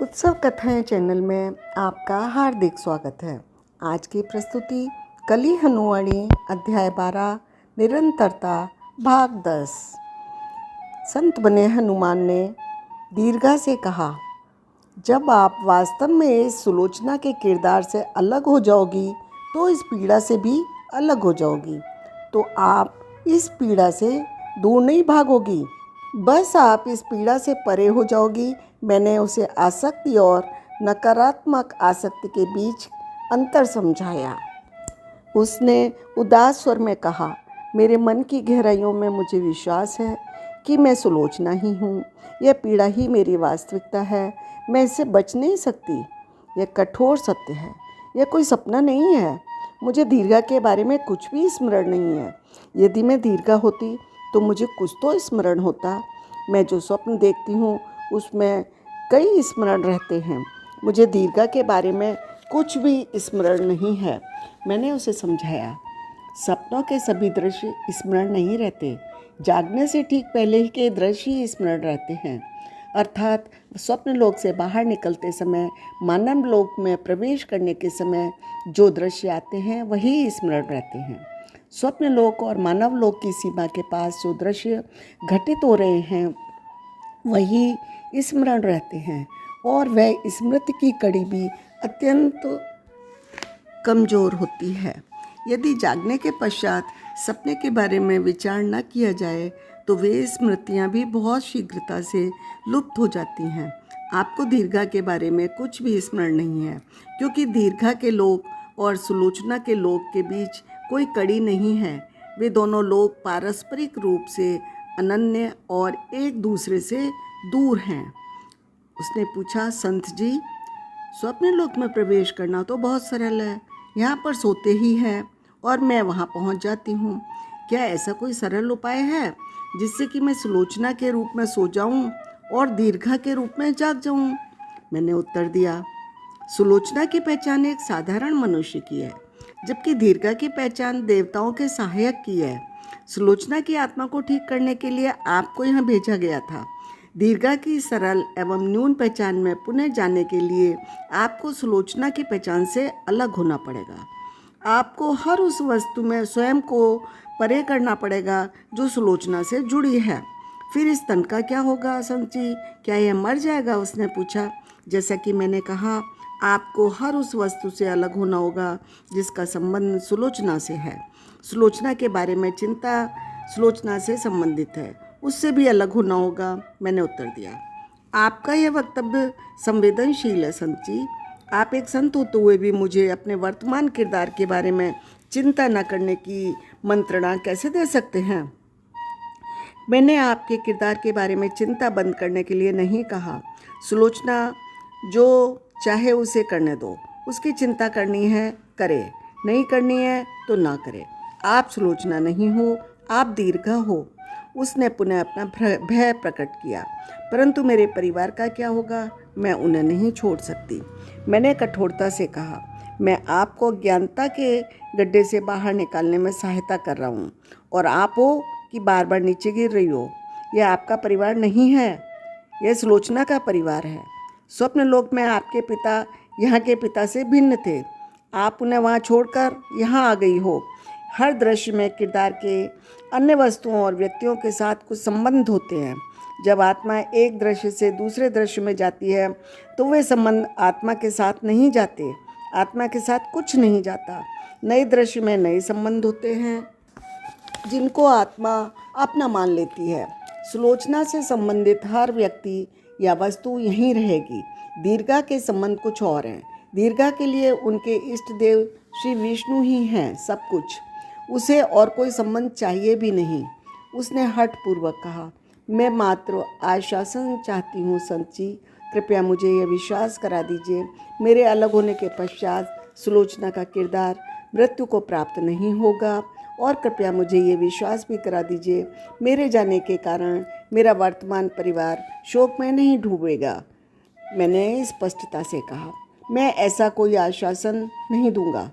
उत्सव कथाएं चैनल में आपका हार्दिक स्वागत है। आज की प्रस्तुति कली हनुआणी अध्याय 12 निरंतरता भाग 10। संत बने हनुमान ने दीर्घा से कहा, जब आप वास्तव में इस सुलोचना के किरदार से अलग हो जाओगी तो इस पीड़ा से भी अलग हो जाओगी। तो आप इस पीड़ा से दूर नहीं भागोगी, बस आप इस पीड़ा से परे हो जाओगी। मैंने उसे आसक्ति और नकारात्मक आसक्ति के बीच अंतर समझाया। उसने उदास स्वर में कहा, मेरे मन की गहराइयों में मुझे विश्वास है कि मैं सुलोचना ही हूँ। यह पीड़ा ही मेरी वास्तविकता है। मैं इससे बच नहीं सकती। यह कठोर सत्य है। यह कोई सपना नहीं है। मुझे दीर्घा के बारे में कुछ भी स्मरण नहीं है। यदि मैं दीर्घा होती तो मुझे कुछ तो स्मरण होता। मैं जो स्वप्न देखती हूँ उसमें कई स्मरण रहते हैं। मुझे दीर्घा के बारे में कुछ भी स्मरण नहीं है। मैंने उसे समझाया, सपनों के सभी दृश्य स्मरण नहीं रहते। जागने से ठीक पहले ही के दृश्य ही स्मरण रहते हैं। अर्थात स्वप्न लोक से बाहर निकलते समय, मानव लोक में प्रवेश करने के समय जो दृश्य आते हैं वही स्मरण रहते हैं। स्वप्न लोक और मानव लोक की सीमा के पास जो दृश्य घटित हो रहे हैं वही स्मरण रहते हैं, और वह स्मृति की कड़ी भी अत्यंत कमज़ोर होती है। यदि जागने के पश्चात सपने के बारे में विचार न किया जाए तो वे स्मृतियाँ भी बहुत शीघ्रता से लुप्त हो जाती हैं। आपको दीर्घा के बारे में कुछ भी स्मरण नहीं है, क्योंकि दीर्घा के लोक और सुलोचना के लोक के बीच कोई कड़ी नहीं है। वे दोनों लोक पारस्परिक रूप से अनन्य और एक दूसरे से दूर हैं। उसने पूछा, संत जी, स्वप्न लोक में प्रवेश करना तो बहुत सरल है। यहाँ पर सोते ही हैं और मैं वहाँ पहुँच जाती हूँ। क्या ऐसा कोई सरल उपाय है जिससे कि मैं सुलोचना के रूप में सो जाऊँ और दीर्घा के रूप में जाग जाऊँ? मैंने उत्तर दिया, सुलोचना की पहचान एक साधारण मनुष्य की है, जबकि दीर्घा की पहचान देवताओं के सहायक की है। सुलोचना की आत्मा को ठीक करने के लिए आपको यहाँ भेजा गया था। दीर्घा की सरल एवं न्यून पहचान में पुनः जाने के लिए आपको सुलोचना की पहचान से अलग होना पड़ेगा। आपको हर उस वस्तु में स्वयं को परे करना पड़ेगा जो सुलोचना से जुड़ी है। फिर इस तन का क्या होगा संत जी? क्या यह मर जाएगा? उसने पूछा। जैसा कि मैंने कहा, आपको हर उस वस्तु से अलग होना होगा जिसका संबंध सुलोचना से है। सुलोचना के बारे में चिंता सुलोचना से संबंधित है, उससे भी अलग होना होगा। मैंने उत्तर दिया, आपका यह वक्तव्य संवेदनशील है संत जी। आप एक संत होते हुए भी मुझे अपने वर्तमान किरदार के बारे में चिंता न करने की मंत्रणा कैसे दे सकते हैं? मैंने आपके किरदार के बारे में चिंता बंद करने के लिए नहीं कहा। सुलोचना जो चाहे उसे करने दो। उसकी चिंता करनी है करे, नहीं करनी है तो ना करे। आप सुलोचना नहीं हो, आप दीर्घा हो। उसने पुनः अपना भय प्रकट किया। परंतु मेरे परिवार का क्या होगा? मैं उन्हें नहीं छोड़ सकती। मैंने कठोरता से कहा, मैं आपको ज्ञानता के गड्ढे से बाहर निकालने में सहायता कर रहा हूँ, और आप हो कि बार बार नीचे गिर रही हो। यह आपका परिवार नहीं है, यह सुलोचना का परिवार है। स्वप्न लोक में आपके पिता यहाँ के पिता से भिन्न थे। आप उन्हें वहाँ छोड़कर यहाँ आ गई हो। हर दृश्य में किरदार के अन्य वस्तुओं और व्यक्तियों के साथ कुछ संबंध होते हैं। जब आत्मा एक दृश्य से दूसरे दृश्य में जाती है तो वे संबंध आत्मा के साथ नहीं जाते। आत्मा के साथ कुछ नहीं जाता। नए दृश्य में नए संबंध होते हैं जिनको आत्मा अपना मान लेती है। सुलोचना से संबंधित हर व्यक्ति या वस्तु यहीं रहेगी। दीर्घा के संबंध कुछ और हैं। दीर्घा के लिए उनके इष्ट देव श्री विष्णु ही हैं सब कुछ। उसे और कोई संबंध चाहिए भी नहीं। उसने हठपूर्वक कहा, मैं मात्र आश्वासन चाहती हूँ संत जी। कृपया मुझे यह विश्वास करा दीजिए, मेरे अलग होने के पश्चात सुलोचना का किरदार मृत्यु को प्राप्त नहीं होगा। और कृपया मुझे ये विश्वास भी करा दीजिए, मेरे जाने के कारण मेरा वर्तमान परिवार शोक में नहीं डूबेगा। मैंने स्पष्टता से कहा, मैं ऐसा कोई आश्वासन नहीं दूंगा।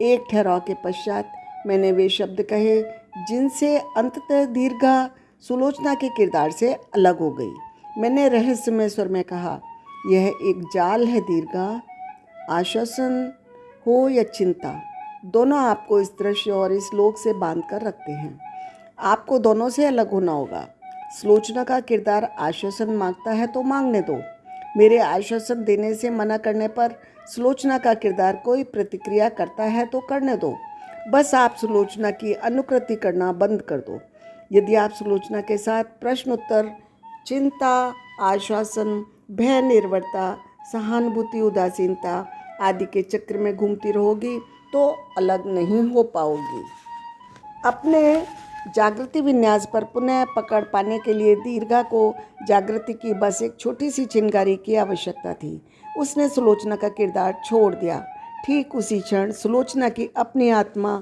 एक ठहराव के पश्चात मैंने वे शब्द कहे जिनसे अंततः दीर्घा सुलोचना के किरदार से अलग हो गई। मैंने रहस्यमय स्वर में कहा, यह एक जाल है दीर्घा, आश्वासन हो या चिंता, दोनों आपको इस दृश्य और इस लोक से बांध कर रखते हैं। आपको दोनों से अलग होना होगा। सुलोचना का किरदार आश्वासन मांगता है तो मांगने दो। मेरे आश्वासन देने से मना करने पर सुलोचना का किरदार कोई प्रतिक्रिया करता है तो करने दो। बस आप सुलोचना की अनुकृति करना बंद कर दो। यदि आप सुलोचना के साथ प्रश्न उत्तर, चिंता, आश्वासन, भय, निर्भरता, सहानुभूति, उदासीनता आदि के चक्र में घूमती रहोगी तो अलग नहीं हो पाओगी। अपने जागृति विन्यास पर पुनः पकड़ पाने के लिए दीर्घा को जागृति की बस एक छोटी सी चिंगारी की आवश्यकता थी। उसने सुलोचना का किरदार छोड़ दिया। ठीक उसी क्षण सुलोचना की अपनी आत्मा